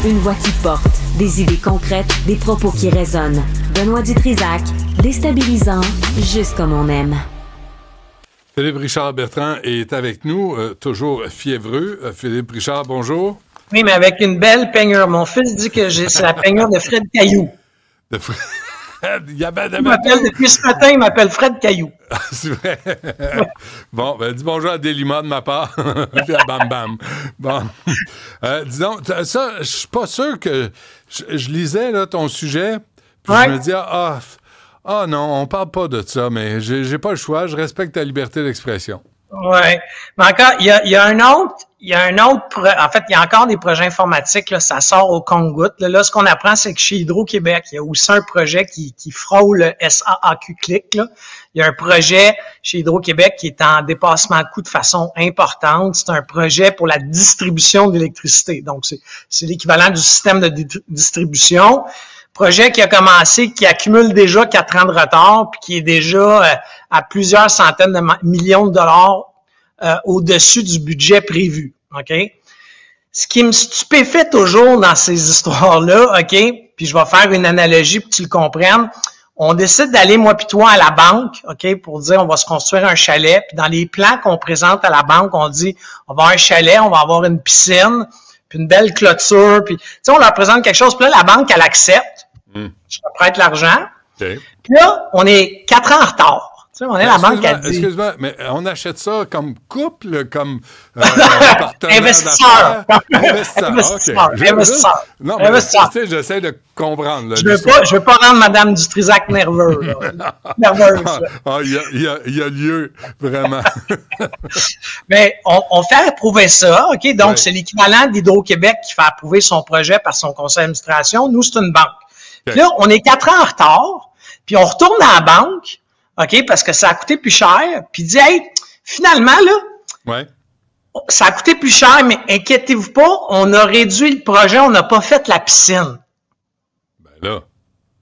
Une voix qui porte, des idées concrètes, des propos qui résonnent. Benoît Dutrisac, déstabilisant, juste comme on aime. Philippe Richard Bertrand est avec nous, toujours fiévreux. Philippe Richard, bonjour. Oui, mais avec une belle peignure. Mon fils dit que c'est la peignure de Fred Caillou. Depuis ce matin, il m'appelle Fred Caillou. C'est vrai. Bon, ben, dis bonjour à Delima de ma part. Puis à Bam Bam. Bon. Disons, ça, je suis pas sûr que... Je lisais là, ton sujet, puis je me dis, non, on parle pas de ça, mais j'ai pas le choix, je respecte ta liberté d'expression. Oui. Mais encore, il y a un autre, en fait, il y a encore des projets informatiques, là, ça sort au compte-gouttes. Là, ce qu'on apprend, c'est que chez Hydro-Québec, il y a aussi un projet qui frôle le SAAQ-CLIC, là. Il y a un projet chez Hydro-Québec qui est en dépassement de coûts de façon importante. C'est un projet pour la distribution d'électricité. Donc, c'est l'équivalent du système de distribution. Projet qui a commencé, qui accumule déjà 4 ans de retard, puis qui est déjà à plusieurs centaines de millions de dollars au-dessus du budget prévu. OK? Ce qui me stupéfait toujours dans ces histoires-là, OK? Puis je vais faire une analogie pour que tu le comprennes. On décide d'aller, moi puis toi, à la banque, OK, pour dire on va se construire un chalet. Puis dans les plans qu'on présente à la banque, on dit on va avoir un chalet, on va avoir une piscine, puis une belle clôture. Puis, tu sais, on leur présente quelque chose. Puis là, la banque, elle accepte. Je te prête l'argent. Okay. Puis là, on est 4 ans en retard. Tu sais, on est la banque qui a dit... Excuse-moi, mais on achète ça comme couple, comme partenaire investisseur. Investisseur. Investisseur. Non, mais investisseur. J'essaie de comprendre. Là, je veux pas rendre Mme Dutrisac nerveuse. Nerveuse. Il y a lieu, vraiment. Mais on fait approuver ça, OK? Donc, c'est l'équivalent d'Hydro-Québec qui fait approuver son projet par son conseil d'administration. Nous, c'est une banque. Puis là, on est 4 ans en retard, puis on retourne à la banque, OK, parce que ça a coûté plus cher, puis dit, hey, finalement, là, ça a coûté plus cher, mais inquiétez-vous pas, on a réduit le projet, on n'a pas fait la piscine.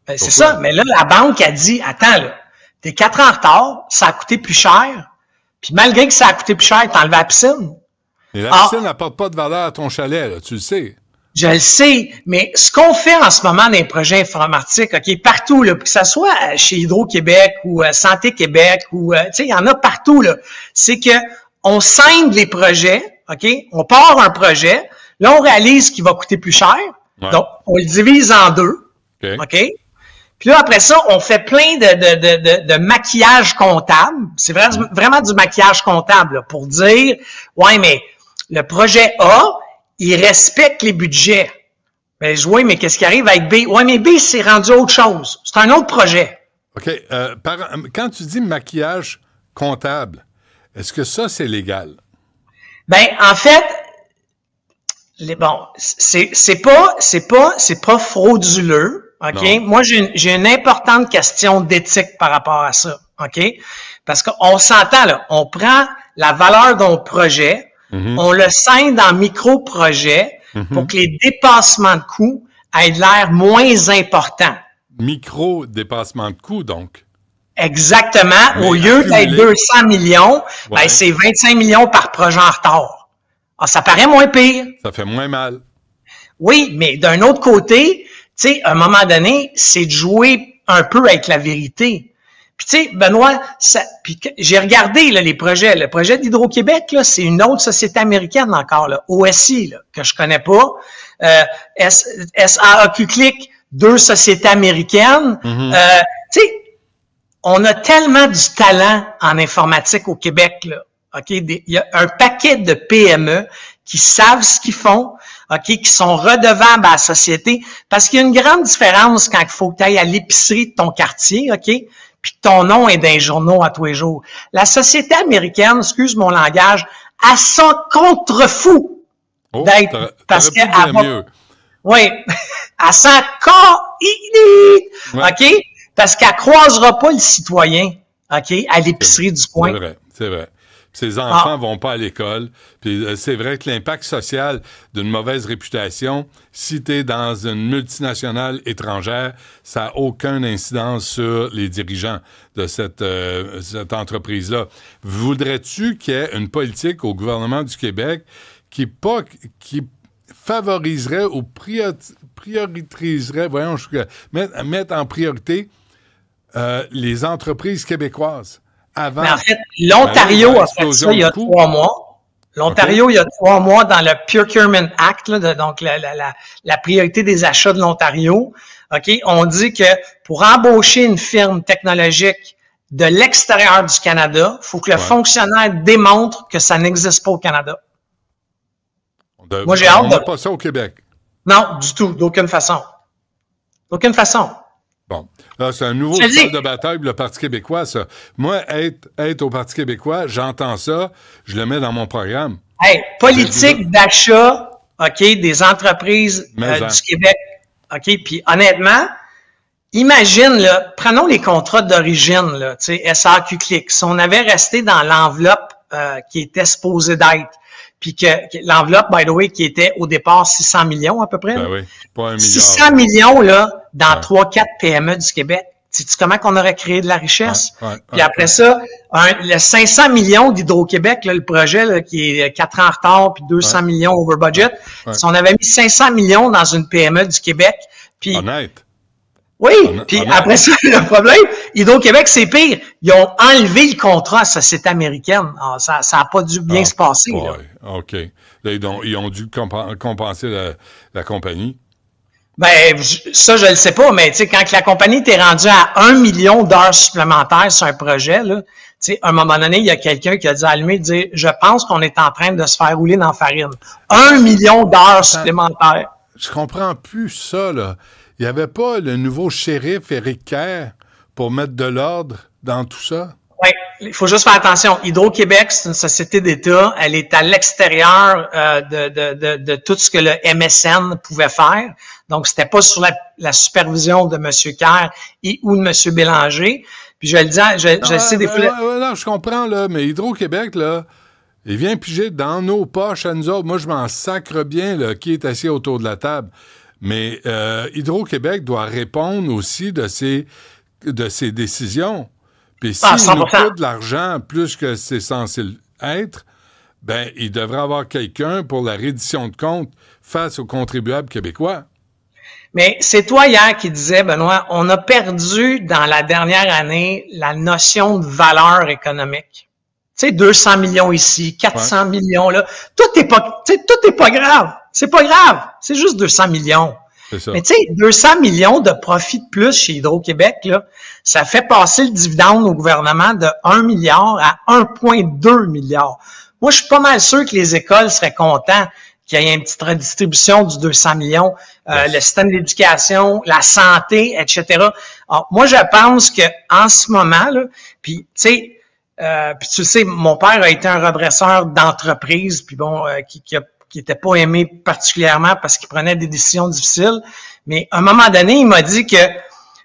C'est ça, mais là, la banque a dit, attends, là, t'es 4 ans en retard, ça a coûté plus cher, puis malgré que ça a coûté plus cher, t'as enlevé la piscine. Mais la piscine n'apporte pas de valeur à ton chalet, là, tu le sais. Je le sais, mais ce qu'on fait en ce moment dans les projets informatiques, OK, partout, là, que ce soit chez Hydro-Québec ou Santé Québec ou, tu sais, il y en a partout, là, c'est que on scinde les projets, OK, on part un projet, là, on réalise qu'il va coûter plus cher, donc on le divise en deux, OK? Puis là, après ça, on fait plein de maquillage comptable, c'est vraiment du maquillage comptable, là, pour dire, ouais, mais le projet A, il respecte les budgets. Ben, oui, mais qu'est-ce qui arrive avec B? Oui, mais B, c'est rendu autre chose. C'est un autre projet. OK. Quand tu dis maquillage comptable, est-ce que ça, c'est légal? Ben, en fait, c'est pas frauduleux. OK? Non. Moi, j'ai une importante question d'éthique par rapport à ça. OK? Parce qu'on s'entend, là, on prend la valeur d'un projet, on le scinde en micro-projets pour que les dépassements de coûts aient l'air moins importants. Micro-dépassement de coûts, donc? Exactement. Mais au lieu d'être 200 millions, ben, c'est 25 millions par projet en retard. Ah, ça paraît moins pire. Ça fait moins mal. Oui, mais d'un autre côté, tu sais, à un moment donné, c'est de jouer un peu avec la vérité. Puis tu sais, Benoît, j'ai regardé là, les projets. Le projet d'Hydro-Québec, là, c'est une autre société américaine encore, là, OSI, là, que je connais pas. SAAQ-CLIC, 2 sociétés américaines. Tu sais, on a tellement du talent en informatique au Québec, là. OK? Il y a un paquet de PME qui savent ce qu'ils font, OK, qui sont redevables à la société. Parce qu'il y a une grande différence quand il faut que tu ailles à l'épicerie de ton quartier, OK? Puis que ton nom est dans les journaux à tous les jours. La société américaine, excuse mon langage, elle s'en contrefou d'être... parce qu'elle va... Oui, elle s'en OK? Parce qu'elle croisera pas le citoyen, OK, à l'épicerie du coin. C'est vrai. Ces enfants vont pas à l'école. Puis c'est vrai que l'impact social d'une mauvaise réputation, si tu es dans une multinationale étrangère, ça n'a aucune incidence sur les dirigeants de cette entreprise-là. Voudrais-tu qu'il y ait une politique au gouvernement du Québec qui favoriserait ou prioriserait, mettre en priorité les entreprises québécoises. Avant, mais en fait, l'Ontario a fait ça il y a 3 mois. L'Ontario, il y a 3 mois, dans le Procurement Act, là, donc la priorité des achats de l'Ontario, OK, on dit que pour embaucher une firme technologique de l'extérieur du Canada, il faut que le fonctionnaire démontre que ça n'existe pas au Canada. Moi, j'ai hâte de... On n'a pas ça au Québec. Non, du tout, d'aucune façon. D'aucune façon. Bon, là, c'est un nouveau cheval de bataille pour le Parti québécois, ça. Moi, être au Parti québécois, j'entends ça, je le mets dans mon programme. Hey, politique d'achat, OK, des entreprises du Québec, OK, puis honnêtement, imagine, là, prenons les contrats d'origine, là, tu sais, SAQ Click. Si on avait resté dans l'enveloppe qui était supposée d'être, puis que l'enveloppe, by the way, qui était au départ 600 millions à peu près. Ben oui, pas 1 milliard. 600 millions, là, dans 3-4 PME du Québec. Sais-tu comment qu'on aurait créé de la richesse? Puis après ça, le 500 millions d'Hydro-Québec, là, le projet là, qui est 4 ans en retard, puis 200 millions over budget, si on avait mis 500 millions dans une PME du Québec, puis... Honnête. Oui, puis après ça, le problème, Hydro-Québec, c'est pire. Ils ont enlevé le contrat à la société américaine. Alors, ça n'a pas dû bien se passer. Là. OK. Là, ils ont dû compenser la compagnie. Ben, ça, je le sais pas, mais tu sais, quand la compagnie était rendue à 1 million d'heures supplémentaires sur un projet, là, tu sais, à un moment donné, il y a quelqu'un qui a dit allumé, dire, je pense qu'on est en train de se faire rouler dans la farine. 1 million d'heures supplémentaires. Je comprends plus ça, là. Il n'y avait pas le nouveau shérif Éric Kerr pour mettre de l'ordre dans tout ça? Oui, il faut juste faire attention. Hydro-Québec, c'est une société d'État. Elle est à l'extérieur de tout ce que le MSN pouvait faire. Donc, c'était pas sur la supervision de M. Kerr ou de M. Bélanger. Puis je le dis, je sais des fois... Non, je comprends, là, mais Hydro-Québec, là, il vient piger dans nos poches à nous autres. Moi, je m'en sacre bien, là, qui est assis autour de la table. Mais Hydro-Québec doit répondre aussi de ses décisions. Puis s'il nous coûte de l'argent plus que c'est censé être, ben il devrait avoir quelqu'un pour la reddition de comptes face aux contribuables québécois. Mais c'est toi hier qui disais, Benoît, on a perdu dans la dernière année la notion de valeur économique. Tu sais, 200 millions ici, 400 millions là. Tout est pas grave. C'est pas grave. C'est juste 200 millions. C'est ça. Mais tu sais, 200 millions de profit de plus chez Hydro-Québec, là, ça fait passer le dividende au gouvernement de 1 milliard à 1,2 milliard. Moi, je suis pas mal sûr que les écoles seraient contents qu'il y ait une petite redistribution du 200 millions, le système d'éducation, la santé, etc. Alors, moi, je pense que en ce moment, là, puis tu sais, mon père a été un redresseur d'entreprise, puis bon, qui était pas aimé particulièrement parce qu'il prenait des décisions difficiles. Mais à un moment donné, il m'a dit que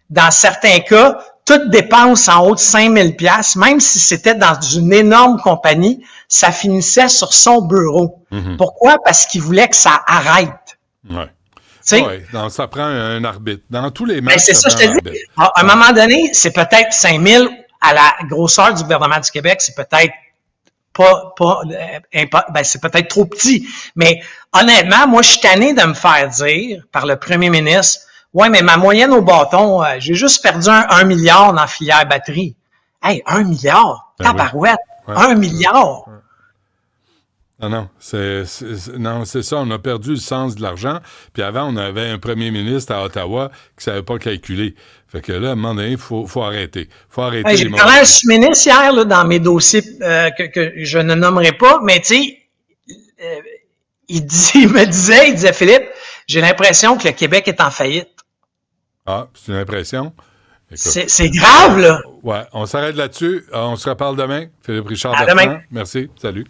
dans certains cas, toute dépense en haut de 5 000 $, même si c'était dans une énorme compagnie, ça finissait sur son bureau. Mm-hmm. Pourquoi? Parce qu'il voulait que ça arrête. Ouais. Donc, ça prend un arbitre. Dans tous les matchs, c'est ça, je te dis. À un moment donné, c'est peut-être 5 000 à la grosseur du gouvernement du Québec, c'est peut-être c'est peut-être trop petit. Mais honnêtement, moi, je suis tanné de me faire dire par le premier ministre, ouais, mais ma moyenne au bâton, j'ai juste perdu 1 milliard dans la filière batterie. Hey, 1 milliard? Tabarouette! Oui. 1 milliard! Non, c'est ça. On a perdu le sens de l'argent. Puis avant, on avait un premier ministre à Ottawa qui savait pas calculer. Fait que là, à un moment donné, il faut arrêter. J'ai parlé à un sous-ministre hier là, dans mes dossiers que je ne nommerai pas, mais tu sais, il me disait, Philippe, j'ai l'impression que le Québec est en faillite. Ah, c'est une impression? C'est grave, là. Ouais, on s'arrête là-dessus. On se reparle demain. Philippe Richard. À demain. Merci. Salut.